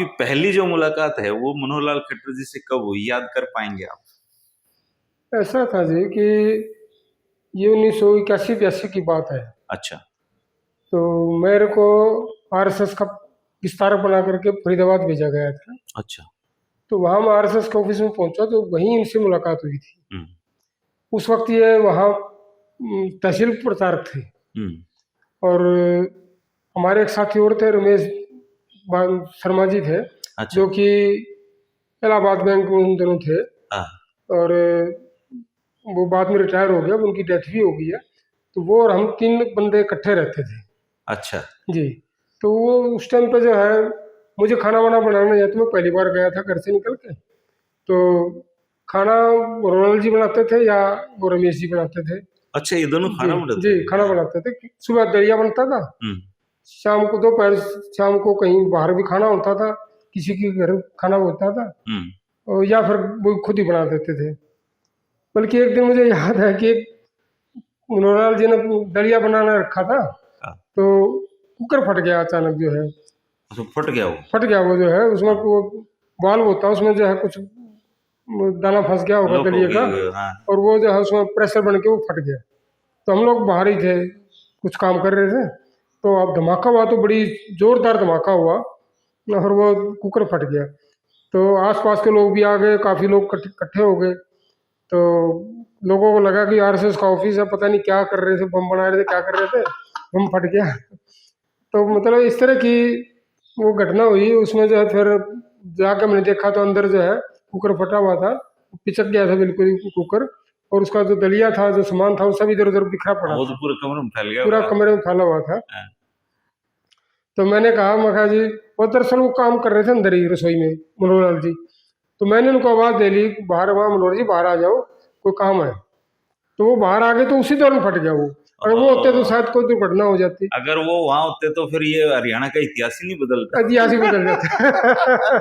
आपकी पहली जो मुलाकात है वो मनोहरलाल खट्टर जी से कब हुई, याद कर पाएंगे आप? ऐसा था जी कि ये 1981-82 की बात है। अच्छा। तो मेरे को आरएसएस का विस्तारक बना करके फरीदाबाद भेजा गया था। अच्छा। तो वहाँ मैं आरएसएस के ऑफिस में पहुंचा तो वहीं इनसे मुलाकात हुई थी। हम्म। उस वक्त ये वहाँ तहसील प्रचारक थे। और हमारे एक साथी और थे, रमेश शर्मा जी थे। अच्छा। जो कि इलाहाबाद बैंक में उन दोनों थे। हाँ। और वो बाद में रिटायर हो गया, उनकी डेथ भी हो गई है। तो वो और हम 3 बंदे इकट्ठे रहते थे अच्छा। जी। तो वो उस टाइम पे जो है मुझे खाना वाना बनाना नहीं आता, मैं पहली बार गया था घर से निकल के। तो खाना रोनल जी बनाते थे या वो रमेश जी बनाते थे। अच्छा, ये दोनों खाना बनाते जी थे? खाना बनाते थे। सुबह दलिया बनता था, शाम को दोपहर शाम को कहीं बाहर भी खाना होता था, किसी के घर खाना होता था, और या फिर वो खुद ही बना देते थे। बल्कि एक दिन मुझे याद है कि मनोहरलाल जी ने दलिया बनाना रखा था। तो कुकर फट गया अचानक जो है। तो फट गया वो? फट गया वो जो है, उसमें वो बाल होता है, उसमें जो है कुछ दाना फंस गया होगा दलिये का। हाँ। और वो जो है उसमें प्रेशर बन के वो फट गया। तो हम लोग बाहर ही थे, कुछ काम कर रहे थे। तो अब धमाका हुआ, तो बड़ी जोरदार धमाका हुआ और वो कुकर फट गया। तो आसपास के लोग भी आ गए, काफ़ी लोग इकट्ठे हो गए। तो लोगों को लगा कि आरएसएस का ऑफिस है, पता नहीं क्या कर रहे थे, बम बना रहे थे, क्या कर रहे थे, बम फट गया। तो मतलब इस तरह की वो घटना हुई। उसमें जो है फिर जाकर मैंने देखा तो अंदर जो है कुकर फटा हुआ था, पिचक गया था बिल्कुल ही कुकर। और उसका जो दलिया था, जो सामान था, वो सब इधर उधर बिखरा पड़ा वो था, तो पूरे कमरे में फैल गया, पूरा कमरे में फैला हुआ था। तो मैंने कहा, मैं कहा जी, वो दरअसल वो काम कर रहे थे अंदर ही रसोई में मनोहरलाल जी। तो मैंने उनको आवाज़ दे ली, बाहर वहाँ मनोहर जी बाहर आ जाओ, कोई काम है। तो वो बाहर आ गए, तो उसी दौरान फट गया वो। अगर वो होते तो शायद कोई दुर्घटना हो जाती। अगर वो वहां होते तो फिर ये हरियाणा का इतिहास ही नहीं बदलता, इतिहास ही बदल जाता।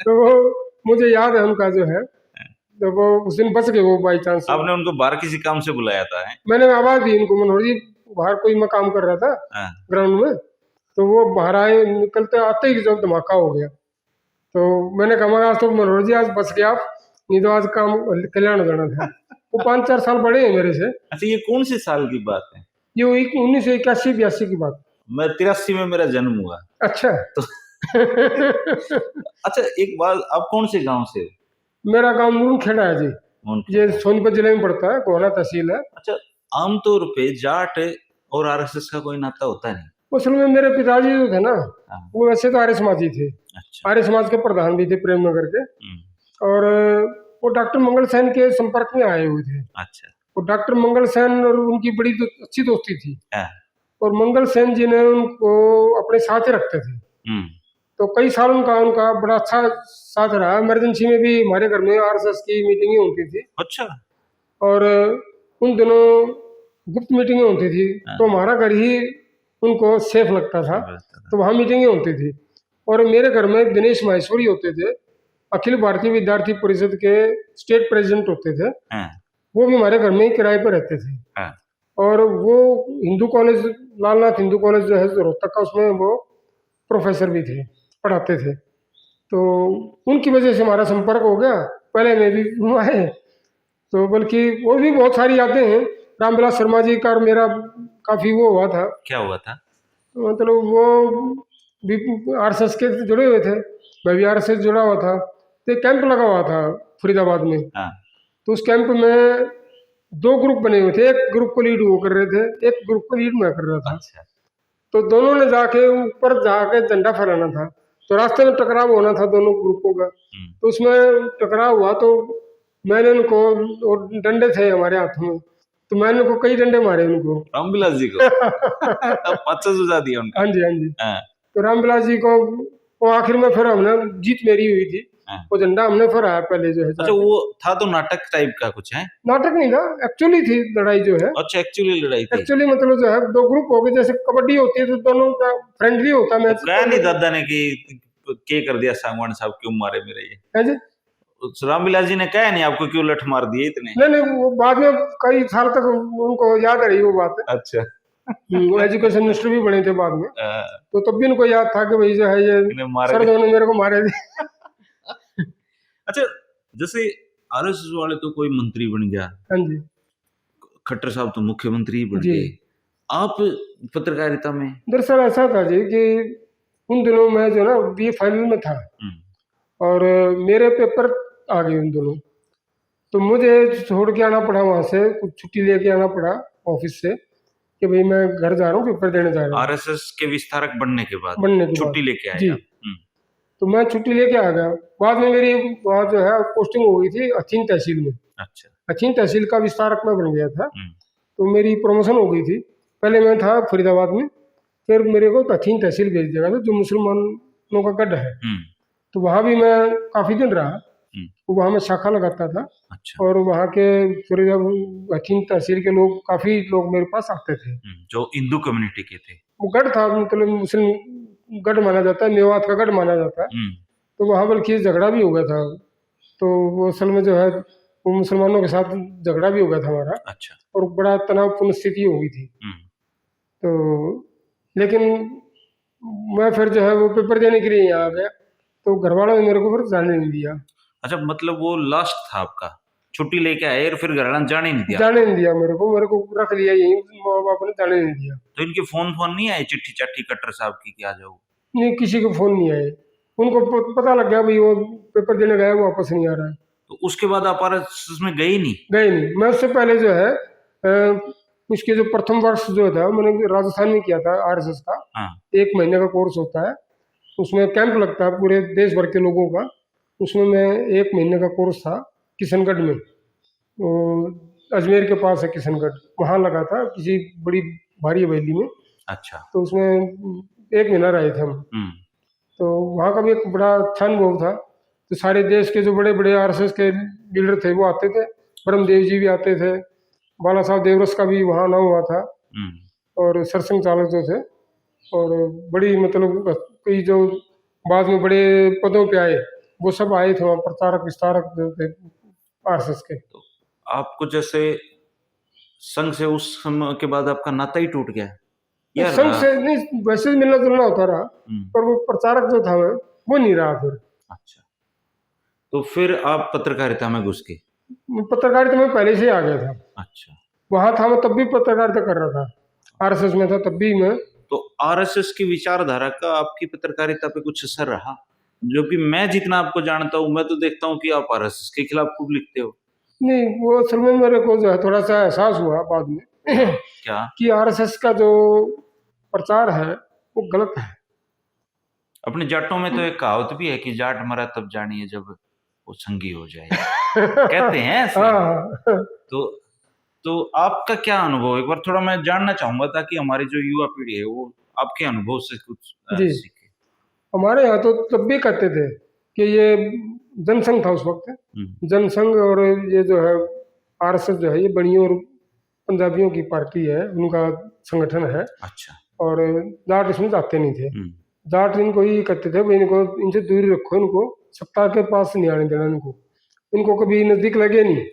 तो वो मुझे याद है उनका जो है, तो वो उस दिन बच गए वो बाई चांस। आपने उनको बाहर किसी काम से बुलाया था? मैंने आवाज दी उनको, मनोहर जी बाहर कोई मैं काम कर रहा था ग्राउंड में। तो वो बाहर आए, निकलते आते ही जब धमाका हो गया। तो मैंने कहा, आज तो मनोहर जी आज बच गया आप, नहीं तो आज काम कल्याण हो जाना था। वो 5-4 साल बड़े हैं मेरे से। अच्छा, ये कौन सी साल की बात है? ये 1981-82 की बात। मैं 83 में मेरा जन्म हुआ। अच्छा। तो अच्छा, एक बात, आप कौन से गांव से? मेरा गांव नूनखेड़ा है जी, ये सोनीपत जिले में पड़ता है, गोहाना तहसील है। अच्छा, आमतौर पे जाट और आरएसएस का कोई नाता होता नहीं? असल में मेरे पिताजी जो थे ना, वो वैसे तो आर्य समाजी थे। अच्छा। आर्य समाज के प्रधान भी थे प्रेमनगर के। और वो डॉक्टर मंगल सेन के संपर्क में आए हुए थे। अच्छा। वो डॉक्टर मंगल सेन और उनकी बड़ी अच्छी दोस्ती थी। और मंगल सेन जी ने उनको अपने साथ रखते थे। तो कई साल उनका बड़ा अच्छा साथ रहा। इमरजेंसी में भी हमारे घर में आरएसएस की मीटिंगें होती थी। अच्छा। और उन दिनों गुप्त मीटिंगें होती थी, तो हमारा घर ही उनको सेफ लगता था, तो वहाँ मीटिंगें होती थी। और मेरे घर में दिनेश माहेश्वरी होते थे, अखिल भारतीय विद्यार्थी परिषद के स्टेट प्रेसिडेंट होते थे। वो भी हमारे घर में ही किराए पर रहते थे। और वो हिंदू कॉलेज, लालनाथ हिंदू कॉलेज जो है रोहतक का, उसमें वो प्रोफेसर भी थे, पढ़ाते थे। तो उनकी वजह से हमारा संपर्क हो गया। पहले मैं भी आए, तो बल्कि वो भी बहुत सारी यादें हैं। रामविलास शर्मा जी का और मेरा काफ़ी वो हुआ था। क्या हुआ था? मतलब वो भी आरएसएस के जुड़े हुए थे, मैं भी आरएसएस जुड़ा हुआ था। तो एक कैंप लगा हुआ था फरीदाबाद में। तो उस कैंप में 2 ग्रुप बने हुए थे, एक ग्रुप को लीड वो कर रहे थे, एक ग्रुप को लीड मैं कर रहा था। अच्छा। तो दोनों ने जाके ऊपर जाके झंडा फहराना था। तो रास्ते में टकराव होना था दोनों ग्रुपों का। तो उसमें टकराव हुआ, तो मैंने उनको, और डंडे थे हमारे हाथों में, तो मैंने उनको कई डंडे मारे उनको, रामविलास जी को। पच्चा सुझा दिया उनको। हाँ जी, हाँ जी। तो रामविलास जी को वो आखिर में फिर हमने, जीत मेरी हुई थी, वो झंडा हमने फहराया पहले जो है। अच्छा, वो था तो नाटक टाइप का कुछ है? नाटक नहीं था, एक्चुअली थी लड़ाई जो है। अच्छा, एक्चुअली लड़ाई थी। एक्चुअली मतलब जो है 2 ग्रुप हो गए, जैसे कबड्डी होती है तो दोनों का फ्रेंडली होता है मैच। तो कहा नहीं दादा ने कि क्या कर दिया सांगवान साहब, क्यों मारे मेरे ये? है जी, रामविलास जी ने कहा नहीं आपको, क्यों लठ मार दिए इतने? नहीं, वो बाद में कई साल तक उनको याद रही वो बात। अच्छा। वो एजुकेशन मिनिस्टर भी बने थे बाद में, तो तब भी उनको याद था कि भाई जो है ये इन्हें मारे सर दोनों मेरे को मारे थे। अच्छा, जैसे आरएसएस वाले तो कोई मंत्री बन गया, हाँ जी, खट्टर साहब तो मुख्यमंत्री ही बन जी। गए, आप पत्रकारिता में? दरअसल ऐसा था जी कि उन दिनों में जो ना बीए फाइनल में था और मेरे पेपर आ गए उन दिनों, तो मुझे छोड़ के आना पड़ा वहाँ से, कुछ छुट्टी लेके आना पड़ा ऑफिस से कि भाई मैं घर जा रहा हूँ, पेपर देने जा रहा हूँ। आरएसएस के विस्तारक बनने के बाद बनने के छुट्टी बाद लेके आए जी, आप? तो मैं छुट्टी लेके आ गया। बाद में मेरी वहाँ जो है पोस्टिंग हो गई थी अथीन तहसील में। अच्छा। अथीन तहसील का विस्तारक मैं बन गया था, तो मेरी प्रमोशन हो गई थी। पहले मैं था फरीदाबाद में, फिर मेरे को अथीन तहसील भेज दिया था जो मुसलमानों का गढ़ है, तो वहाँ भी मैं काफ़ी दिन रहा, तो वहाँ मैं शाखा लगाता था। अच्छा। और वहाँ के फरीदाबाद अथीन तहसील के लोग, काफ़ी लोग मेरे पास आते थे। जो हिंदू कम्युनिटी के थे? वो गढ़ था, मतलब मुस्लिम गढ़ माना जाता है, मेवात का गढ़ माना जाता है, तो वहाँ बल्कि झगड़ा भी हो गया था। तो वो असल में जो है वो मुसलमानों के साथ झगड़ा भी हो गया था हमारा। अच्छा। और बड़ा तनावपूर्ण स्थिति हो गई थी। तो लेकिन मैं फिर जो है वो पेपर देने के लिए यहाँ आ गया, तो घर वालों ने मेरे को फिर जाने नहीं दिया। अच्छा, मतलब वो लास्ट था आपका, छुट्टी लेके आए और फिर घर वालों ने जाने नहीं दिया? जाने नहीं दिया मेरे को रख लिया यहीं, माँ बाप ने जाने नहीं दिया। तो इनके फोन नहीं आए, चिट्ठी चाठी खट्टर साहब की कि आ जाओ? नहीं, किसी को फोन नहीं आए। उनको पता लग गया भाई वो पेपर देने गया, वो वापस नहीं आ रहा है। तो उसके बाद आप आरएसएस में गए नहीं? गए नहीं। मैं उससे पहले जो है उसके जो प्रथम वर्ष जो था मैंने राजस्थान में किया था आरएसएस का। 1 महीने का कोर्स होता है, उसमें कैंप लगता है पूरे देश भर के लोगों का। उसमें मैं 1 महीने का कोर्स था किशनगढ़ में, तो अजमेर के पास है किशनगढ़, वहाँ लगा था किसी बड़ी भारी हवेली में। अच्छा। तो उसमें 1 महीना रहे थे हम। तो वहाँ का भी एक बड़ा अच्छा अनुभव था। तो सारे देश के जो बड़े बड़े आरएसएस के लीडर थे वो आते थे, ब्रह्मदेव जी भी आते थे, बाला साहब देवरस का भी वहाँ नाम हुआ था, और सरसंघ चालक जो थे, और बड़ी मतलब कई जो बाद में बड़े पदों पे आए वो सब आए थे वहाँ, प्रचारक विस्तारक जो थे आरएसएस के। तो आपको जैसे संघ से उस समय के बाद आपका नाता ही टूट गया? संघ से नहीं, वैसे ही मिलना जुलना होता रहा, पर वो प्रचारक जो था वो नहीं रहा फिर। अच्छा, तो फिर आप पत्रकारिता में घुस गए? पत्रकारिता में पहले से ही आ गया था। अच्छा। वहां था मैं तब भी पत्रकारिता कर रहा था, आरएसएस में था तब भी मैं। तो आरएसएस की विचारधारा का आपकी पत्रकारिता पे कुछ असर रहा? जो कि मैं जितना आपको जानता हूँ, मैं तो देखता हूँ कि आप आरएसएस के खिलाफ खूब लिखते हो। नहीं, वो असल में मेरे को जो है थोड़ा सा एहसास हुआ बाद में क्या? कि आरएसएस का जो प्रचार है वो गलत है। अपने जाटों में तो एक कहावत भी है कि जाट मरा तब जानिए जब वो संगी हो जाए कहते हैं ऐसे। तो आपका क्या अनुभव, एक बार थोड़ा मैं जानना चाहूंगा ताकि हमारी जो युवा पीढ़ी है वो आपके अनुभव से कुछ सीखे। हमारे यहाँ तो तब भी कहते थे कि ये जनसंघ था उस वक्त, जनसंघ, और ये जो है आरएसएस जो है ये बनियों और पंजाबियों की पार्टी है, उनका संगठन है। अच्छा। और जाट इसमें जाते नहीं थे। जाट इनको ही कहते थे भाई इनको इनसे दूरी रखो, इनको सत्ता के पास नहीं आने देना, इनको कभी नजदीक लगे नहीं।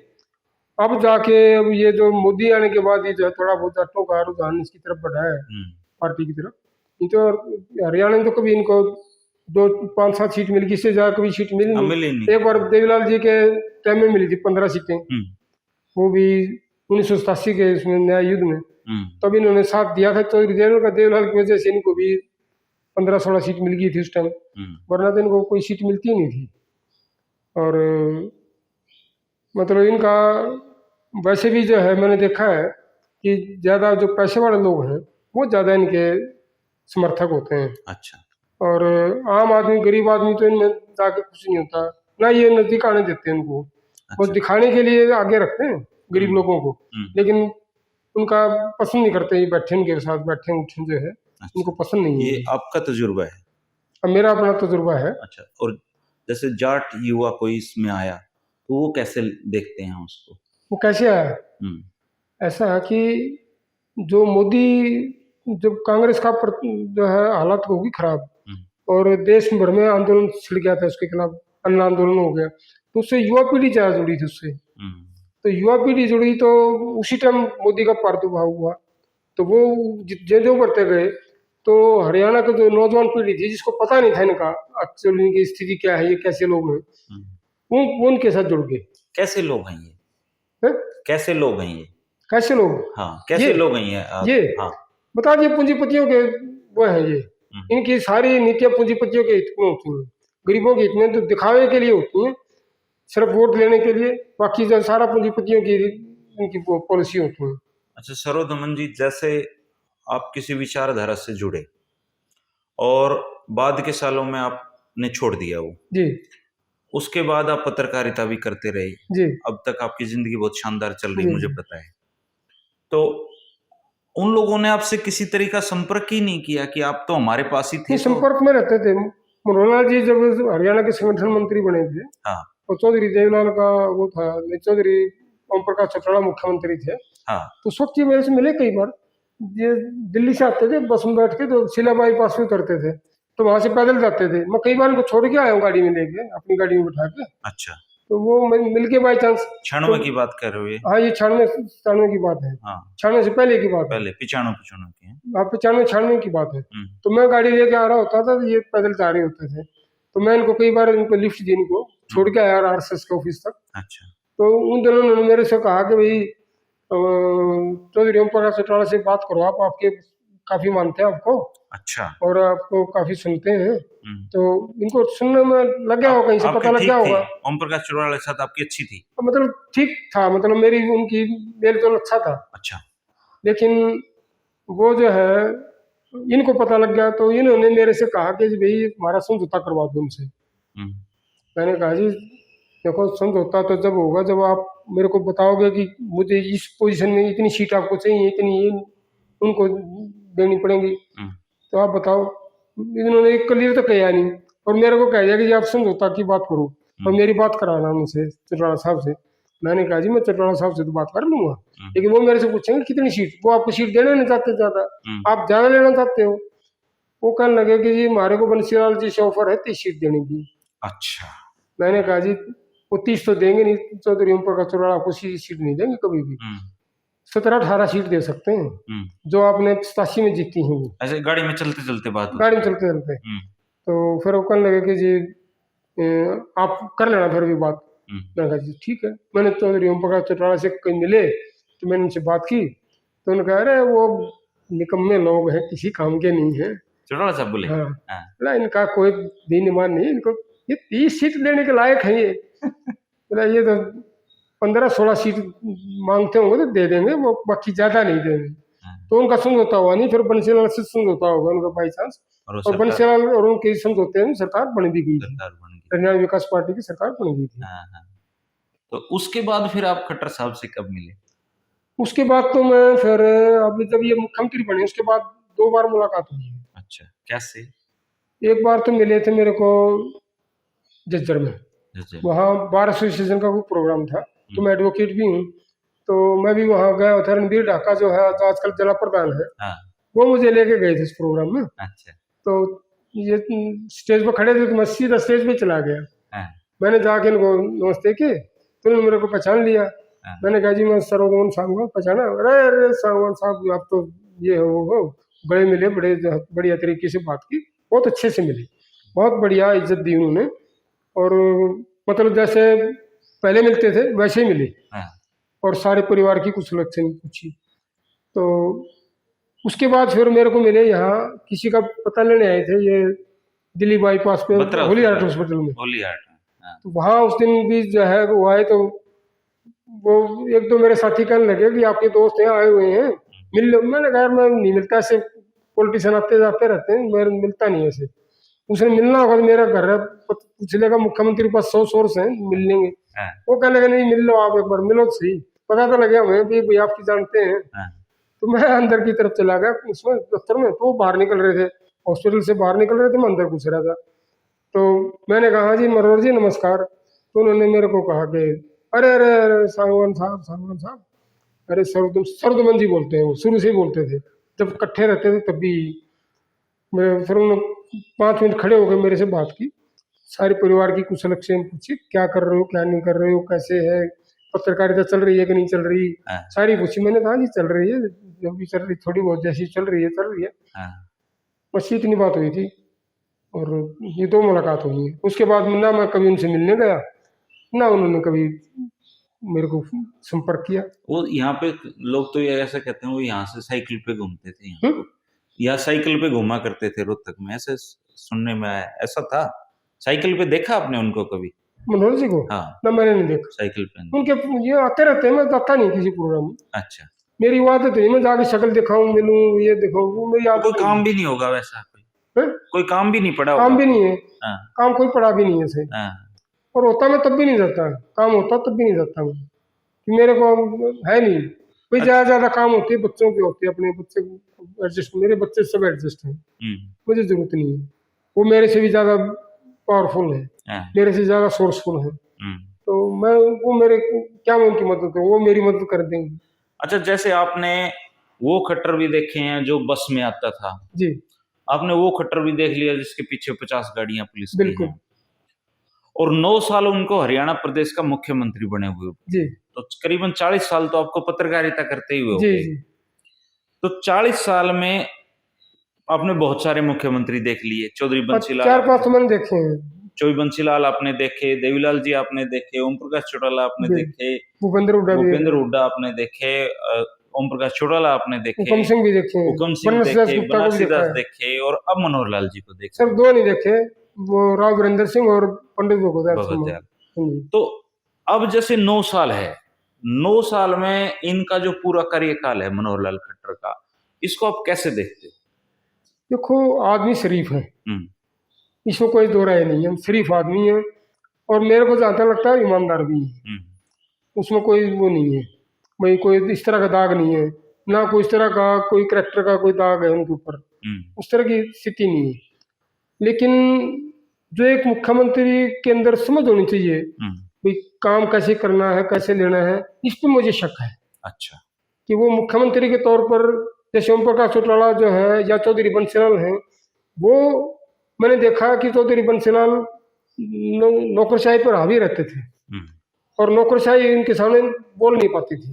अब जाके अब ये जो मोदी आने के बाद ये जो है थोड़ा बहुत जाटों का रुझान इसकी तरफ बढ़ा है, पार्टी की तरफ। नहीं तो हरियाणा में तो कभी इनको 2-5-7 सीट मिली, इससे ज्यादा कभी सीट मिली नहीं। एक बार देवीलाल जी के टाइम में मिली थी 15 सीटें, वो भी 1987 के इसमें न्याय युद्ध में, तब इन्होंने साथ दिया था। तो देवीलाल की वजह से इनको भी 15-16 सीट मिल गई थी उस टाइम, वरना तो इनको कोई सीट मिलती नहीं थी। और मतलब इनका वैसे भी जो है मैंने देखा है कि ज़्यादा जो पैसे वाले लोग हैं वो ज़्यादा इनके समर्थक होते हैं। अच्छा। और आम आदमी, गरीब आदमी तो इनमें जाके कुछ नहीं होता, ना ये नज़दीक आने देते हैं इनको। वो दिखाने के लिए आगे रखते हैं गरीब लोगों को, लेकिन उनका पसंद नहीं करते, ये बैठे उनके साथ बैठे उठे जो है उनको पसंद नहीं है। ये आपका तजुर्बा है? अब मेरा अपना तजुर्बा है। अच्छा, और जैसे जाट युवा कोई इसमें आया तो वो कैसे देखते हैं उसको? वो कैसे आया? ऐसा है कि जो मोदी, जब कांग्रेस का जो है हालत होगी खराब और देश भर में आंदोलन छिड़ गया था उसके खिलाफ, अन्न आंदोलन हो गया, तो उससे युवा पीढ़ी ज्यादा जुड़ी थी उससे। तो युवा पीढ़ी जुड़ी तो उसी टाइम मोदी का प्रादुर्भाव हुआ, तो वो जो बढ़ते गए, तो हरियाणा की जो नौजवान पीढ़ी थी जिसको पता नहीं था इनका एक्चुअली इनकी स्थिति क्या है, ये कैसे लोग हैं, वो उनके साथ जुड़ गए। कैसे लोग हैं ये? हैं? कैसे लोग हैं ये? कैसे लोग? हाँ, कैसे ये लोग हैं ये आप? ये हाँ। बता दिए, पूंजीपतियों के वो हैं ये। इनकी सारी नीतियां पूंजीपतियों के हित में होती हैं, गरीबों के हित में तो दिखावे के लिए होती हैं, सिर्फ वोट लेने के लिए। बाकी जो सारा पूंजीपतियों की इनकी पॉलिसी होती है। अच्छा सरोदमन जी, जैसे आप किसी विचारधारा से जुड़े और बाद के सालों में आपने छोड़ दिया वो, जी उसके बाद आप पत्रकारिता भी करते रहे, जी अब तक आपकी जिंदगी बहुत शानदार चल रही जी मुझे जी। पता है। तो उन लोगों ने आपसे किसी तरह का संपर्क ही नहीं किया कि आप तो हमारे पास ही थे? नहीं, तो संपर्क में रहते थे। मनोहर जी जब हरियाणा के संगठन मंत्री बने थे, हाँ और चौधरी देवलाल का वो था, नहीं, चौधरी ओम प्रकाश चौटाला मुख्यमंत्री थे, हाँ तो उस वक्त ये मेरे से मिले कई बार। ये दिल्ली से आते थे बस में बैठ के, तो शिला बाईपास में करते थे, तो वहां से पैदल जाते थे। मैं कई बार उनको छोड़ के आया हूँ गाड़ी में लेके, अपनी गाड़ी में बैठा के। अच्छा, तो वो मिल के बाई चांस। 96 तो की बात कर रहे हो ये? हाँ, ये 96 की बात है, हाँ 96 से पहले की बात है। पहले 95 की है। हाँ, 95 की बात है। तो मैं गाड़ी लेके आ रहा होता था, तो ये पैदल जा रहे होते थे, तो मैं इनको कई बार इनको लिफ्ट दी, इनको छोड़ के आया आरएसएस के ऑफिस तक। अच्छा तो उन दिनों उन्होंने मेरे से कहा कि भाई चौधरी ओम प्रकाश चौटाला से बात करो, आप आपके काफी मानते हैं आपको, अच्छा। और आपको काफी सुनते हैं। तो इनको सुनने में लग गया होगा, कहीं से आपकी पता लग ठीक गया थी, होगा। ओम प्रकाश चौटाला के साथ आपकी अच्छी थी? मतलब ठीक था, मतलब मेरी उनकी मेल जोल अच्छा था। अच्छा लेकिन वो जो है, इनको पता लग गया, तो इन्होंने मेरे से कहा कि भाई हमारा समझौता करवा दो उनसे। हम्म, मैंने कहा जी देखो, समझौता तो जब होगा जब आप मेरे को बताओगे कि मुझे इस पोजीशन में इतनी सीट आपको चाहिए, इतनी ये उनको देनी पड़ेगी, हम्म, तो आप बताओ। इन्होंने एक क्लियर तो किया नहीं, और मेरे को कह दिया कि जी आप समझौता की बात करो, और मेरी बात कराना उनसे, चौटाला साहब से। मैंने कहा जी मैं चौटाला साहब से तो बात कर लूंगा, लेकिन वो मेरे से पूछेंगे कितनी सीट, वो आपको सीट देना नहीं चाहते ज़्यादा, आप ज़्यादा लेना चाहते हो। वो कहने लगे कि जी हमारे को बंसीलाल जी से ऑफर है 30 सीट देने की। अच्छा मैंने कहा जी वो 30 तो देंगे नहीं, चौधरी ओम प्रकाश चौटाला आपको सीट नहीं देंगे कभी भी। 17-18 सीट दे सकते हैं, जो आपने 87 में जीती हैं वो। ऐसे गाड़ी में चलते चलते बात गाड़ी में चलते चलते। तो फिर वो कहने लगे कि जी आप कर लेना फिर भी बात। मैंने कहा जी ठीक है। मैंने चौधरी ओम प्रकाश चौटाला से कहीं मिले, तो मैंने उनसे बात की, तो उन्होंने कहा अरे वो निकम्मे लोग हैं, किसी काम के नहीं है। चौटाला साहब बोले? हाँ, हाँ। बोला इनका कोई दीन ईमान नहीं, इनको ये 30 सीट देने के लायक है ये। बोला ये तो 15-16 सीट मांगते होंगे तो दे देंगे, वो बाकी ज्यादा नहीं देंगे। तो उनका समझौता हुआ नहीं, फिर बंसीलाल से समझौता होगा उनका बाई चांस, और बंसीलाल और उनके समझौते में सरकार बन भी गई थी, हरियाणा विकास पार्टी की सरकार बन गई थी। तो उसके बाद फिर आप खट्टर साहब से कब मिले? उसके बाद तो मैं फिर अभी जब ये मुख्यमंत्री बने उसके बाद 2 बार मुलाकात हुई है। अच्छा, कैसे? एक बार तो मिले थे मेरे को झज्जर में, वहाँ बार एसोसिएशन का कोई प्रोग्राम था, तो मैं एडवोकेट भी हूँ, तो मैं भी वहाँ गया था। रणबीर ढाका जो है, जो आजकल जिला प्रधान है, वो मुझे लेके गए थे इस प्रोग्राम में। अच्छा। तो ये स्टेज पर खड़े थे, तो मैं सीधा स्टेज पे चला गया। मैंने जाके इनको नमस्ते किए, तो उन्होंने मेरे को पहचान लिया। मैंने कहा जी मैं सरोदमन साहब पहचाना। अरे अरे साहब आप तो ये हो, बड़े मिले, बढ़िया तरीके से बात की, बहुत अच्छे से मिले, बहुत बढ़िया इज्जत दी उन्होंने, और मतलब जैसे पहले मिलते थे वैसे ही मिले, और सारे परिवार की कुछ लक्षण पूछी। तो उसके बाद फिर मेरे को मिले यहाँ, किसी का पता लेने आए थे ये दिल्ली बाईपास पे होली हार्ट हॉस्पिटल में। तो वहाँ उस दिन भी जो है वो आए, तो वो एक दो मेरे साथी कहने लगे कि आपके दोस्त यहाँ आए हुए हैं, मिल लो। मैंने कहा मैं नहीं मिलता, ऐसे पॉलिटिशियन आते जाते रहते हैं, मैं मिलता नहीं ऐसे। उसने मिलना होगा तो मेरा घर है, पूछ लेगा मुख्यमंत्री के पास 100 सोर्स हैं, मिल लेंगे। वो कहने लगे नहीं मिल लो, आप एक बार मिलो तो सही, पता तो लगे हमें भी भाई आपकी जानते हैं। तो मैं अंदर की तरफ चला गया उसमें दफ्तर में, तो वो बाहर निकल रहे थे, हॉस्पिटल से बाहर निकल रहे थे, मैं अंदर घुस रहा था। तो मैंने कहा हाँ जी मनोहर जी नमस्कार। तो उन्होंने मेरे को कहा कि अरे अरे अरे सागवान साहब, अरे सरदमन जी बोलते हैं, वो शुरू से ही बोलते थे, जब इकट्ठे रहते थे तब भी। फिर उन्होंने 5 मिनट खड़े होकर मेरे से बात की, सारे परिवार की कुशलक्षेम पूछी, क्या कर रहे हो क्या नहीं कर रहे हो, कैसे है, पत्रकारिता चल रही है कि नहीं चल रही, हाँ, सारी पूछी। मैंने कहा जी चल रही है, जब भी चल रही, थोड़ी बहुत जैसी चल रही है। हाँ, बस इतनी बात हुई थी और ये 2 मुलाकात हुई है। उसके बाद ना मैं कभी उनसे मिलने गया, ना उन्होंने कभी मेरे को संपर्क किया। वो यहाँ पे लोग तो ये ऐसा कहते हैं वो यहाँ से साइकिल पे घूमते थे, यहाँ हम्म? या साइकिल पे घूमा करते थे रोहतक में, ऐसे सुनने में आया। ऐसा था? साइकिल पे देखा आपने उनको कभी? मनोहर जी को हाँ, ना मैंने नहीं देखा। साइकिल पे नहीं। उनके ये आते रहते हैं, मैं जाता नहीं किसी प्रोग्राम में। अच्छा, मेरी वो आदत नहीं, मैं जाके शक्ल दिखाऊं, मिलूं, ये दिखाऊं, वो मेरी तो आदत कोई नहीं काम है। भी नहीं होगा वैसा? हैं? कोई काम भी नहीं पड़ा होगा काम भी आपको? नहीं है, हाँ, काम कोई पड़ा भी नहीं है सही। हाँ, और होता मैं तब भी नहीं जाता, काम होता तब भी नहीं जाता मैं, कि मेरे को है नहीं भाई। ज्यादा ज्यादा काम होती है बच्चों की, होती है अपने बच्चे एडजस्ट, मेरे बच्चे सब एडजस्ट हैं, मुझे जरूरत नहीं है। वो मेरे से भी ज्यादा पावरफुल है, हाँ, मेरे से ज्यादा सोर्सफुल है, तो मैं, वो मेरे क्या, मैं उनकी मदद करूँ, वो मेरी मदद कर देंगे। अच्छा, जैसे आपने वो खट्टर भी देखे हैं जो बस में आता था, जी आपने वो खट्टर भी देख लिया जिसके पीछे 50 गाड़ियां पुलिस की बिल्कुल। हैं, और 9 साल उनको हरियाणा प्रदेश का मुख्यमंत्री बने हुए, जी तो करीबन 40 साल तो आपको पत्रकारिता करते ही हुए हो जी गए। जी तो 40 साल में आपने बहुत सारे मुख्यमंत्री देख लिए। चौधरी बंसीलाल 4-5 तो मैंने देखे हैं। चौधरी बंसीलाल आपने देखे, देवीलाल जी आपने देखे, ओम प्रकाश चौटाला आपने जी देखे, भूपेंद्र हुड्डा भी, भूपेंद्र हुड्डा आपने देखे, ओम प्रकाश चौटाला आपने देखे, हुकम सिंह भी देखे हैं, हुकम सिंह बनरसी दास देखे, गुप्ता को भी बनारसी देखा दास है। देखे, और अब मनोहर लाल जी को देख सिर्फ 2 नहीं देखे, वो राव वीरेंद्र सिंह और पंडित भगवत भगत सिंह। दयाल। जी। तो अब जैसे 9 साल है, 9 साल में इनका जो पूरा कार्यकाल है मनोहर लाल खट्टर का, इसको आप कैसे देखते हो? देखो, आदमी शरीफ है, हम्म, इसमें कोई दो राय नहीं है, शरीफ आदमी है, और मेरे को जहाँ तक लगता है ईमानदार भी है, हम्म, उसमें कोई वो नहीं है, भाई कोई इस तरह का दाग नहीं है, ना कोई इस तरह का कोई करेक्टर का कोई दाग है उनके ऊपर, उस तरह की स्थिति नहीं है। लेकिन जो एक मुख्यमंत्री के अंदर समझ होनी चाहिए, भाई काम कैसे करना है, कैसे लेना है, इस पर मुझे शक है। अच्छा, कि वो मुख्यमंत्री के तौर पर, जैसे ओम प्रकाश चौटाला जो है या चौधरी बंसीलाल हैं, वो मैंने देखा कि चौधरी बंसीलाल नौकरशाही पर हावी रहते थे, और नौकरशाही इनके सामने बोल नहीं पाती थी।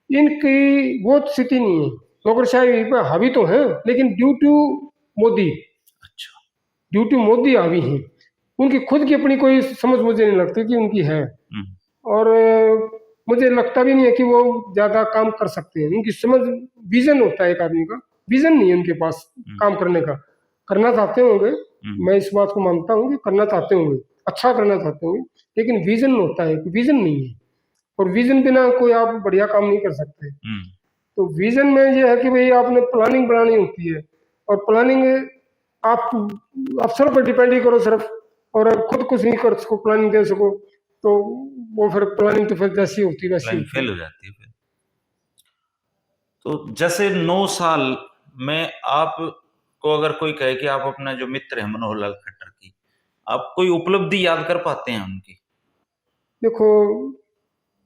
इनकी वो स्थिति नहीं है, नौकरशाही पर हावी तो है, लेकिन ड्यू टू मोदी, अच्छा, ड्यू टू मोदी हावी हैं। उनकी खुद की अपनी कोई समझ मुझे नहीं लगती कि उनकी है, और मुझे लगता भी नहीं है कि वो ज्यादा काम कर सकते हैं। उनकी समझ, विजन होता है एक आदमी का, विजन नहीं है उनके पास काम करने का। करना चाहते होंगे, मैं इस बात को मानता हूँ कि करना चाहते होंगे, अच्छा करना चाहते होंगे, लेकिन विजन होता है, विजन नहीं है, और विजन बिना कोई आप बढ़िया काम नहीं कर सकते। तो विजन में ये है कि भाई आपने प्लानिंग बनानी होती है, और प्लानिंग आप अफसर पर डिपेंड ही करो सिर्फ, और आप खुद कुछ नहीं कर सको, प्लानिंग दे सको, तो वो फिर प्लानिंग तो फिर जैसी होती है वैसी फेल हो जाती है फिर। तो जैसे 9 साल में आपको अगर कोई कहे कि आप अपना जो मित्र है मनोहर लाल खट्टर की, आप कोई उपलब्धि याद कर पाते हैं उनकी? देखो,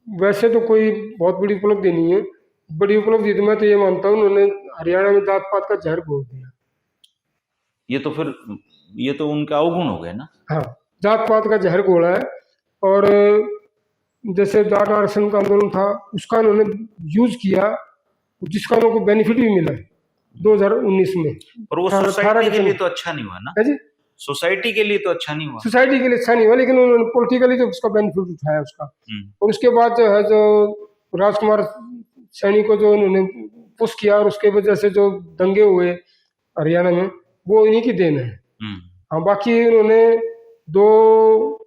वैसे तो कोई बहुत बड़ी उपलब्धि नहीं है। बड़ी उपलब्धि तो मैं तो ये मानता हूँ, उन्होंने हरियाणा में जात पात का जहर घोल दिया। ये तो उनका अवगुण हो गया ना। हाँ, जात पात का जहर घोला है, और जैसे जाट आरक्षण का आंदोलन था, उसका उन्होंने यूज किया, जिसका उनको बेनिफिट भी मिला 2019 में। और वो सोसाइटी के लिए तो अच्छा नहीं हुआ ना। जी, सोसाइटी के लिए तो अच्छा नहीं हुआ। सोसाइटी के लिए अच्छा नहीं हुआ, लेकिन उन्होंने पॉलिटिकली तो उसका बेनिफिट उठाया उसका। और उसके बाद जो है, जो राजकुमार सैनी को जो उन्होंने पुश किया, और उसके वजह से जो दंगे हुए हरियाणा में, वो इन्हीं की देन है। हाँ, बाकी उन्होंने 2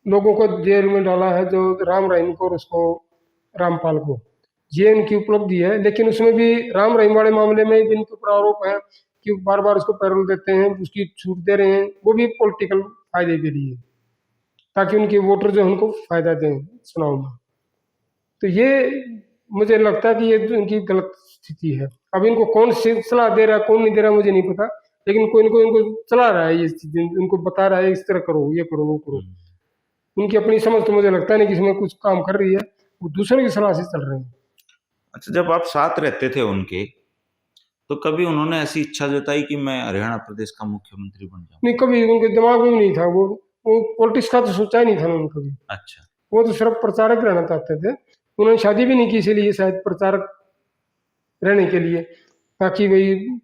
लोगों को जेल में डाला है, जो राम रहीम को और उसको रामपाल को, ये इनकी उपलब्धि है। लेकिन उसमें भी राम रहीम वाले मामले में जिनके ऊपर आरोप है कि बार बार उसको पैरोल देते हैं, उसकी छूट दे रहे हैं, वो भी पॉलिटिकल फायदे के लिए, ताकि उनके वोटर जो उनको फायदा दें चुनाव में। तो ये मुझे लगता है कि ये इनकी गलत स्थिति है। अब इनको कौन सलाह दे रहा है, कौन नहीं दे रहा, मुझे नहीं पता, लेकिन कोई इनको इनको चला रहा है, ये चीजें इनको बता रहा है, इस तरह करो, ये करो, वो करो। उनकी अपनी समझ तो मुझे लगता नहीं कि इसमें कुछ काम कर रही है, वो दूसरों की सलाह से चल रहे हैं। अच्छा, जब आप साथ रहते थे उनके, तो कभी उन्होंने ऐसी इच्छा जताई कि मैं हरियाणा प्रदेश का मुख्यमंत्री बन जाऊं? नहीं, कभी उनके दिमाग में नहीं था वो पॉलिटिक्स का तो सोचा ही नहीं था उन्होंने कभी। अच्छा, वो तो सिर्फ प्रचारक रहना चाहते थे। उन्होंने शादी भी नहीं की इसीलिए, शायद प्रचारक रहने के लिए, ताकि वही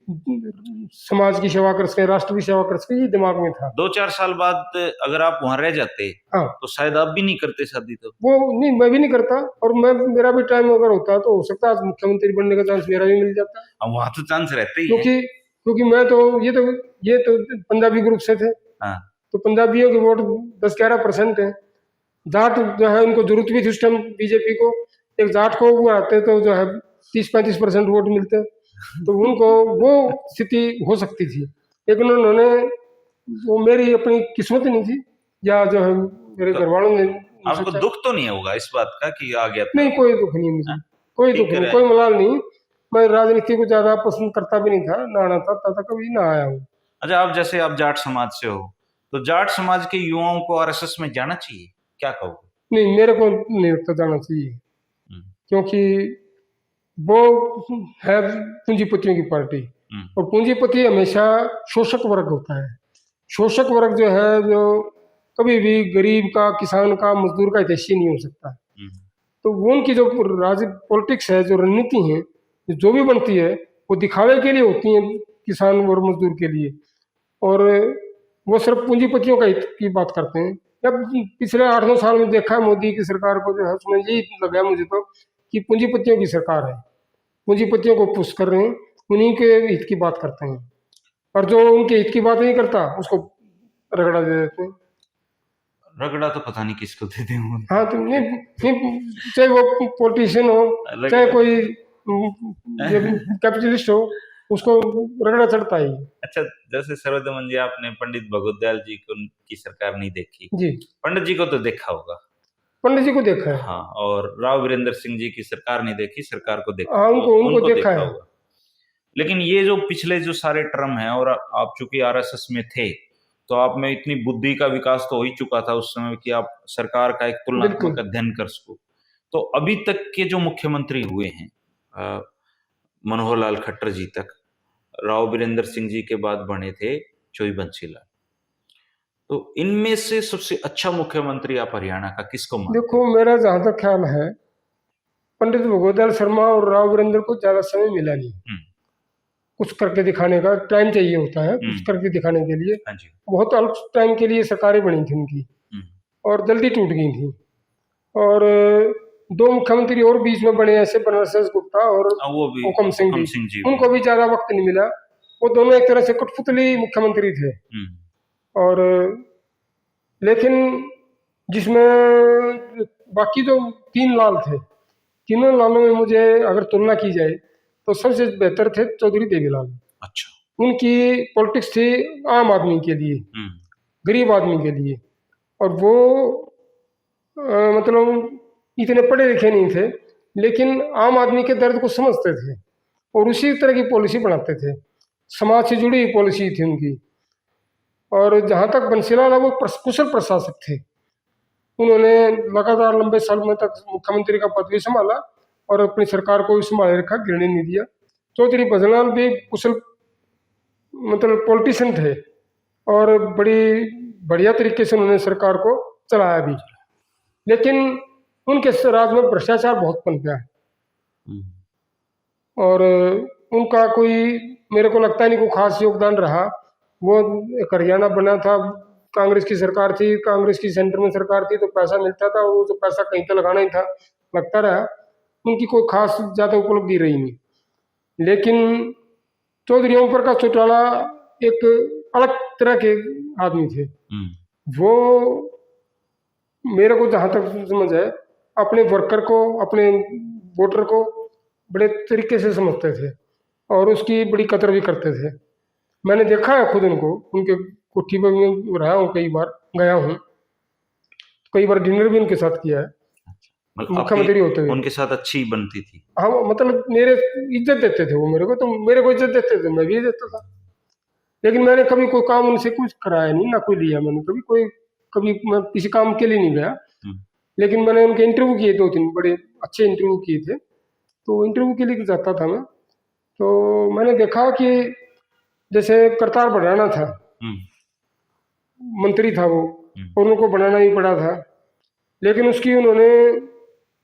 समाज की सेवा कर सके, राष्ट्र की सेवा कर सके, ये दिमाग में था। 2-4 साल बाद अगर आप वहां रह जाते हाँ, तो शायद आप भी नहीं करते शादी तो। वो नहीं, मैं भी नहीं करता, और मेरा भी टाइम अगर होता तो हो सकता है आज मुख्यमंत्री बनने का चांस मेरा भी मिल जाता। अब वहां तो चांस रहते ही है। क्योंकि मैं तो ये तो पंजाबी ग्रुप से थे, हाँ, तो पंजाबियों के वोट 10-11% है। जाट जो है उनको जरूरत भी थी उस टाइम बीजेपी को, एक जाट को वो आते तो जो है 30-35% वोट मिलते, तो उनको वो स्थिति हो सकती थी। लेकिन उन्होंने, वो मेरी अपनी किस्मत नहीं थी, या जो है मेरे तो घर वालों ने आपको सोचा। दुख तो नहीं होगा इस बात का कि आ गया था? नहीं, कोई दुख नहीं मुझे, हाँ? कोई ठीक दुख नहीं, है। कोई मलाल नहीं। मैं राजनीति को ज्यादा पसंद करता भी नहीं था, ना आना था कभी ना आया हूँ। अच्छा, आप जैसे आप जाट समाज से हो, तो जाट समाज के युवाओं को आरएसएस में जाना चाहिए, क्या कहोगे? नहीं, मेरे को नहीं लगता जाना चाहिए, हम्म, क्योंकि वो है पूंजीपतियों की पार्टी, हम्म, और पूंजीपति हमेशा शोषक वर्ग होता है। शोषक वर्ग जो है, जो कभी भी गरीब का, किसान का, मजदूर का हितैषी नहीं हो सकता। हम्म, तो वो उनकी जो राज पॉलिटिक्स है, जो रणनीति है, जो भी बनती है, वो दिखावे के लिए होती है, किसान और मजदूर के लिए, और वो सिर्फ पूंजीपतियों का हित की बात करते हैं। अब पिछले 8-9 साल में देखा है मोदी की सरकार को, जो है उसमें यही लगा मुझे तो कि पूंजीपतियों की सरकार है, पूंजीपतियों को पुश कर रहे हैं, उन्हीं के हित की बात करते हैं, और जो उनके हित की बात नहीं करता उसको रगड़ा दे देते हैं। रगड़ा तो पता नहीं किसको देते होंगे। हाँ, तो नहीं, चाहे वो पॉलिटिशियन हो, चाहे कोई ये कैपिटलिस्ट हो, उसको रगड़ा चढ़ता ही है। अच्छा, जैसे सर्वदमन जी, आपने पंडित भगवत दयाल जी को की सरकार नहीं देखी, जी, पंडित जी को तो देखा होगा। पंडित जी को देखा है। हाँ, और राव वीरेंद्र सिंह जी की सरकार नहीं देखी, सरकार को देखा, हाँ, उनको देखा है। होगा। लेकिन ये जो पिछले जो सारे टर्म है, और आप चूंकि आरएसएस में थे, तो आप में इतनी बुद्धि का विकास तो हो ही चुका था उस समय कि आप सरकार का एक तुलनात्मक बिल्कुल। अध्ययन कर सको। तो अभी तक के जो मुख्यमंत्री हुए हैं, मनोहर लाल खट्टर जी तक, राव वीरेंद्र सिंह जी के बाद बने थे चोई बंसीलाल, तो इनमें से सबसे अच्छा मुख्यमंत्री आप हरियाणा का किसको मानते हो? देखो, मेरा जहां तक ख्याल है, पंडित भगवत शर्मा और राव वीरेंद्र को ज्यादा समय मिला नहीं कुछ करके दिखाने का। टाइम चाहिए होता है कुछ करके दिखाने के लिए। हाँ जी। बहुत अल्प टाइम के लिए सरकारें बनी थी उनकी, और जल्दी टूट गई थी। और दो मुख्यमंत्री और बीच में बने ऐसे, बनरस गुप्ता और वो भी हुकम सिंह हुकम जी, सिंह जी उनको भी ज्यादा वक्त नहीं मिला। वो दोनों एक तरह से कठपुतली मुख्यमंत्री थे। और लेकिन जिसमें बाकी जो 3 लाल थे, तीनों लालों में मुझे अगर तुलना की जाए तो सबसे बेहतर थे चौधरी देवीलाल। अच्छा। उनकी पॉलिटिक्स थी आम आदमी के लिए, गरीब आदमी के लिए, और वो मतलब इतने पढ़े लिखे नहीं थे, लेकिन आम आदमी के दर्द को समझते थे और उसी तरह की पॉलिसी बनाते थे। समाज से जुड़ी हुई पॉलिसी थी उनकी। और जहाँ तक बंसीलाल है, वो कुशल प्रशासक थे। उन्होंने लगातार लंबे सालों तक मुख्यमंत्री का पद भी संभाला और अपनी सरकार को भी संभाले रखा, गिरने नहीं दिया। चौधरी भजनलाल भी कुशल मतलब पॉलिटिशियन थे, और बड़ी बढ़िया तरीके से उन्होंने सरकार को चलाया भी। लेकिन उनके राज में भ्रष्टाचार बहुत पनपा है, और उनका कोई, मेरे को लगता नहीं कोई खास योगदान रहा। वो एक हरियाणा बना था, कांग्रेस की सरकार थी, कांग्रेस की सेंटर में सरकार थी, तो पैसा मिलता था, वो तो पैसा कहीं तो लगाना ही था, लगता रहा। उनकी कोई खास ज़्यादा उपलब्धि रही नहीं। लेकिन चौधरी ओम प्रकाश चौटाला एक अलग तरह के आदमी थे। वो मेरे को जहाँ तक समझ है, अपने वर्कर को, अपने वोटर को बड़े तरीके से समझते थे और उसकी बड़ी कदर भी करते थे। मैंने देखा है खुद उनको, उनके कोठी में भी रहा हूँ, कई बार गया हूँ, कई बार डिनर भी उनके साथ किया है मुख्यमंत्री होते हुए। उनके साथ अच्छी बनती थी। हाँ, मतलब मेरे इज्जत देते थे वो मेरे को, तो मेरे को इज्जत देते थे, मैं भी देता था। लेकिन मैंने कभी कोई काम उनसे कुछ कराया नहीं, ना कोई लिया मैंने कभी मैं किसी काम के लिए नहीं गया। लेकिन मैंने उनके इंटरव्यू किए, 2-3 बड़े अच्छे इंटरव्यू किए थे, तो इंटरव्यू के लिए जाता था मैं। तो मैंने देखा कि जैसे करतार बढ़ाना था, मंत्री था वो, और उनको बनाना ही पड़ा था। लेकिन उसकी उन्होंने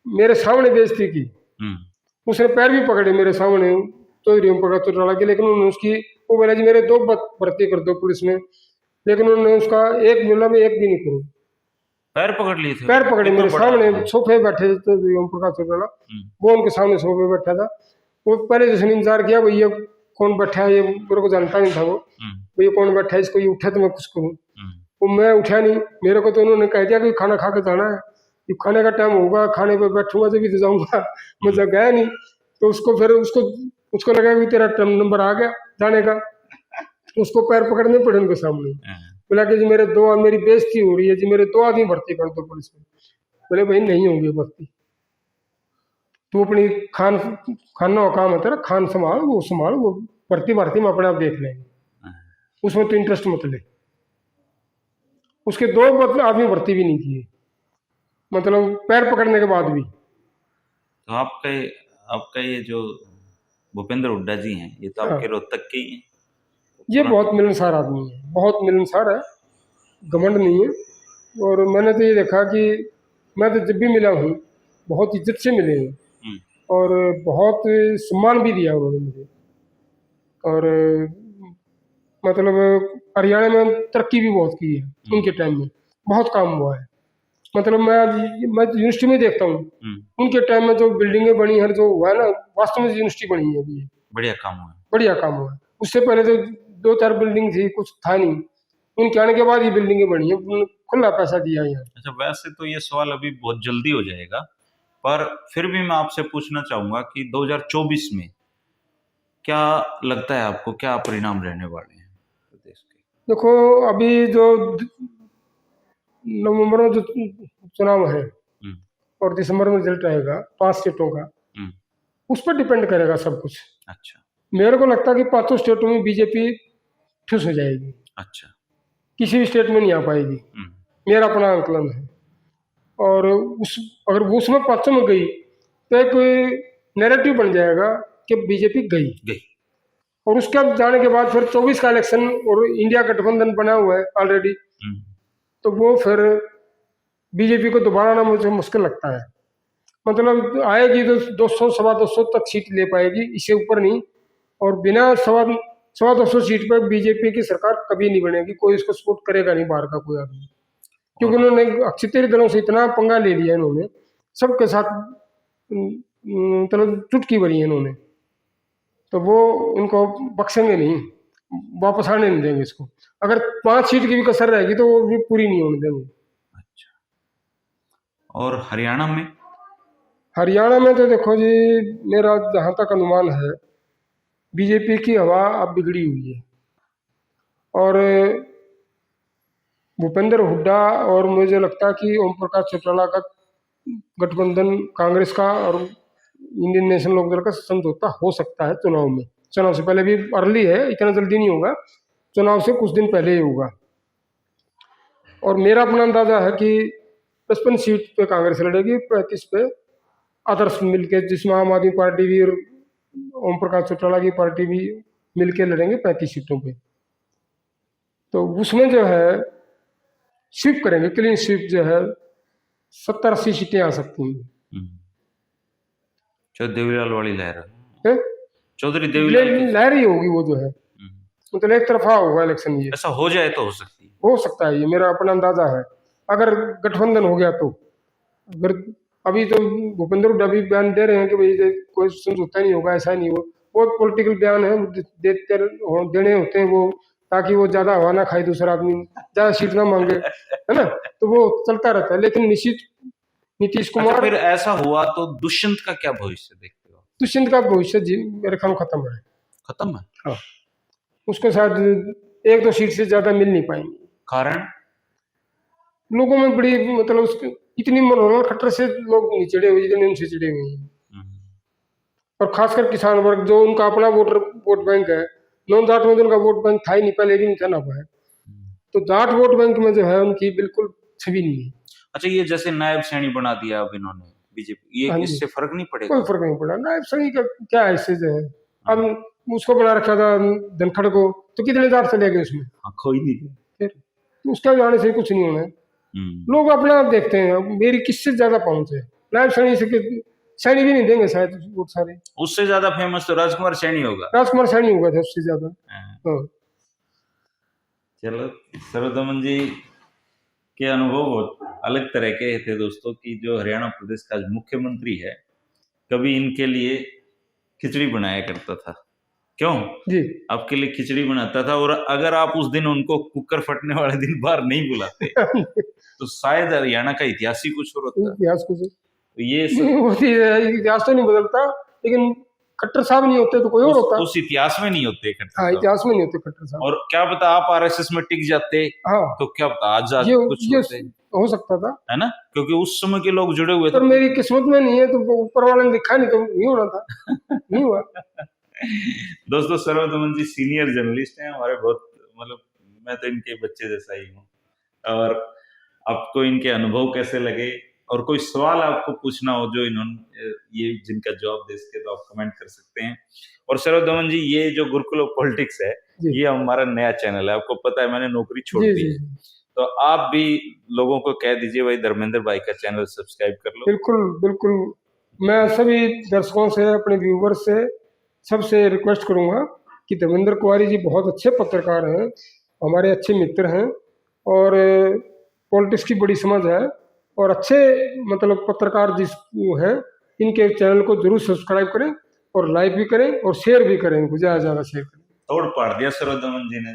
मेरे सामने बेइज्जती की। उसने पैर भी पकड़े मेरे सामने चौधरी ओम प्रकाश चौटाला के, लेकिन उन्होंने उसकी वो बोला जी मेरे 2 भर्ती कर दो पुलिस में, लेकिन उन्होंने उसका एक बोला मैं एक भी नहीं करूँ। पैर पकड़ लिए थे, पैर पकड़े मेरे सामने, सोफे बैठे थे ओम प्रकाश चौटाला, वो उनके सामने सोफे बैठा था। वो पहले जिसने इंतजार किया भैया कौन बैठा है, ये मेरे को जानता नहीं था वो, भैया कौन बैठा है, इसको ये उठा तो मैं कुछ करूँ। वो मैं उठा नहीं, मेरे को तो उन्होंने कह दिया कि खाना खा के जाना है, कि खाने का टाइम होगा, खाने पे बैठूंगा जब भी तो जाऊंगा। मैं गया नहीं, तो उसको फिर उसको लगा कि तेरा नंबर आ गया जाने का, उसको पैर पकड़ने पड़े उनके सामने। बोला कि जी मेरी बेइज्जती हो रही है जी, मेरे 2 आदमी भर्ती कर दो पुलिस में। बोले भाई नहीं होंगे भर्ती, तू अपनी खाना का काम है तेरा, खान संभाल, वो भर्ती में अपने आप देख लेंगे, उसमें तो इंटरेस्ट मत ले। उसके 2 आदमी भर्ती भी नहीं किए, मतलब पैर पकड़ने के बाद भी। तो आपका ये जो भूपेंद्र हुड्डा जी हैं, ये तो आपके रोहतक के ही हैं। ये बहुत मिलनसार आदमी है, बहुत मिलनसार है, घमंड नहीं है। और मैंने तो ये देखा कि मैं तो जब भी मिला हूँ बहुत इज्जत से मिले हैं, और बहुत सम्मान भी दिया उन्होंने मुझे। और मतलब हरियाणा में तरक्की भी बहुत की है उनके टाइम में, बहुत काम हुआ है। मतलब मैं यूनिवर्सिटी में देखता हूँ उनके टाइम में जो बिल्डिंगें बनी है, जो हुआ है ना, वास्तव में यूनिवर्सिटी बनी है अभी, बढ़िया काम हुआ है, बढ़िया काम हुआ है। उससे पहले तो 2-4 बिल्डिंग थी, कुछ था नहीं, उनके आने के बाद ये बिल्डिंगें बनी है, खुला पैसा दिया है। अच्छा, वैसे तो ये सवाल अभी बहुत जल्दी हो जाएगा, पर फिर भी मैं आपसे पूछना चाहूंगा कि 2024 में क्या लगता है आपको, क्या परिणाम रहने वाले हैं प्रदेश के? देखो अभी जो नवंबर में जो चुनाव है और दिसंबर में रिजल्ट आएगा 5 स्टेटों का, उस पर डिपेंड करेगा सब कुछ। अच्छा, मेरे को लगता है कि 5 स्टेटों में बीजेपी ठुस हो जाएगी। अच्छा, किसी भी स्टेट में नहीं आ पाएगी, मेरा अपना आंकलन है। और अगर वो उसमें 5 में गई तो एक नैरेटिव बन जाएगा कि बीजेपी गई। और उसके अब जाने के बाद फिर 24 का इलेक्शन और इंडिया गठबंधन बना हुआ है ऑलरेडी, तो वो फिर बीजेपी को दोबारा आना मुझे मुश्किल लगता है। मतलब आएगी तो 200 सवा 200 तक सीट ले पाएगी, इससे ऊपर नहीं। और बिना सवा 200 सीट पर बीजेपी की सरकार कभी नहीं बनेगी, कोई इसको सपोर्ट करेगा नहीं बाहर का कोई आदमी, क्योंकि उन्होंने क्षेत्रीय दलों से इतना पंगा ले लिया इन्होंने, सबके साथ मतलब चुटकी भरी है इन्होंने, तो वो उनको बख्शेंगे नहीं, वापस आने नहीं देंगे इसको। अगर 5 सीट की भी कसर रहेगी तो वो भी पूरी नहीं होने देंगे। अच्छा, और हरियाणा में? हरियाणा में तो देखो जी, मेरा जहाँ तक अनुमान है बीजेपी की हवा अब बिगड़ी हुई है, और भूपेंद्र हुड्डा और मुझे लगता है कि ओम प्रकाश चौटाला का गठबंधन कांग्रेस का और इंडियन नेशनल लोकदल का समझौता हो सकता है चुनाव में। चुनाव से पहले भी अर्ली है, इतना जल्दी नहीं होगा, चुनाव से कुछ दिन पहले ही होगा। और मेरा अपना अंदाजा है कि 55 सीट पे कांग्रेस लड़ेगी, 35 पे अदर्स मिलके, जिसमें आम आदमी पार्टी भी और ओम प्रकाश चौटाला की पार्टी भी मिलके लड़ेंगे 35 सीटों पे। तो उसमें जो है स्वीप करेंगे, क्लीन स्वीप जो है 70-80 सीटें आ सकती हैं। देवीलाल वाली लहर है? चौधरी देवीलाल लहर ही होगी वो जो है, मतलब एक तरफा होगा इलेक्शन। ये ऐसा हो जाए तो हो सकता है, ये मेरा अपना अंदाजा है। अगर गठबंधन हो गया तो, अगर अभी तो भूपेंद्र हुड्डा भी बयान दे रहे हैं कि भाई कोई समझौता नहीं होगा, ऐसा नहीं हो, वो पॉलिटिकल बयान है, देने होते हैं वो, ताकि वो ज्यादा हवा ना खाए, दूसरा आदमी ज्यादा सीट ना मांगे, है ना, तो वो चलता रहता है। लेकिन नीतीश कुमार, अच्छा, फिर ऐसा हुआ तो दुष्यंत का क्या भविष्य देखते हो? दुष्यंत का भविष्य जी मेरे ख्याल खत्म है। हाँ, उसको शायद 1-2 सीट से ज्यादा मिल नहीं पाएंगे। कारण लोगों में बड़ी, मतलब उसकी इतनी मनोरम खट्टर से लोग नहीं चिड़े हुए जितने उनसे चिड़े हुए हैं। और खासकर किसान वर्ग, जो उनका अपना वोट बैंक है, नॉन जाट में तो उनका वोट बैंक था ही नहीं, पहले भी नहीं था ना पाया, तो जाट वोट बैंक में जो है उनकी बिल्कुल छवि नहीं है। अच्छा, ये जैसे नायब श्रेणी बना दिया अब इन्होंने बीजेपी, ये इससे फर्क नहीं पड़ेगा? कोई फर्क नहीं पड़ा, नायब श्रेणी का क्या है इससे जो है। अब उसको बना रखा था धनखड़ को, तो कितने जाट चले गए उसमें? कोई नहीं, फिर उसका जाने से कुछ नहीं होना है। लोग अपना देखते हैं मेरी किससे ज्यादा पहुंच है। लाइव सैनी से सैनी भी नहीं देंगे शायद वोट सारे। उससे ज्यादा फेमस तो राजकुमार सैनी होगा। राजकुमार सैनी होगा था उससे ज्यादा। हाँ। चलो, सर्वदमन जी के अनुभव बहुत अलग तरह के थे दोस्तों, कि जो हरियाणा प्रदेश का मुख्यमंत्री है, कभी इनके लिए खिचड़ी बनाया करता था। क्यों जी, आपके लिए खिचड़ी बनाता था, और अगर आप उस दिन उनको कुकर फटने वाले दिन बाहर नहीं बुलाते तो शायद हरियाणा का इतिहास ही कुछ और होता। इतिहास कुछ तो ये इतिहास तो नहीं बदलता, लेकिन खट्टर साहब नहीं होते तो कोई और होता। उस इतिहास में नहीं होते खट्टर। हाँ, इतिहास में नहीं होते खट्टर साहब। और क्या पता आप आरएसएस में टिक जाते। हाँ, तो क्या पता आज कुछ होते, हो सकता था, है ना, क्योंकि उस समय के लोग जुड़े हुए थे। पर मेरी किस्मत में नहीं है, तो ऊपर वाले ने लिखा नहीं तो नहीं होना था। नहीं हुआ। दोस्तों, सर्वदमन जी सीनियर जर्नलिस्ट हैं हमारे, बहुत मतलब मैं तो इनके बच्चे जैसा ही हूँ। और आपको इनके अनुभव कैसे लगे, और कोई सवाल आपको पूछना हो जो इन्होंने ये जिनका जवाब दे सके, तो आप कमेंट कर सकते हैं। और सर्वदमन जी, ये जो गुरुकुल ऑफ पॉलिटिक्स है, ये हमारा नया चैनल है, आपको पता है मैंने नौकरी छोड़ दी है, तो आप भी लोगों को कह दीजिए भाई धर्मेंद्र भाई का चैनल सब्सक्राइब कर लो। बिल्कुल बिल्कुल, मैं सभी दर्शकों से, अपने व्यूवर्स से, सबसे रिक्वेस्ट करूंगा कि धर्मेंद्र कुमारी जी बहुत अच्छे पत्रकार हैं, हमारे अच्छे मित्र हैं, और पॉलिटिक्स की बड़ी समझ है, और अच्छे मतलब पत्रकार जिस हैं, इनके चैनल को जरूर सब्सक्राइब करें, और लाइक भी करें, और शेयर भी करें, इनको ज़्यादा से ज़्यादा शेयर करें। तोड़ पाड़ दिया सर्वदमन जी ने।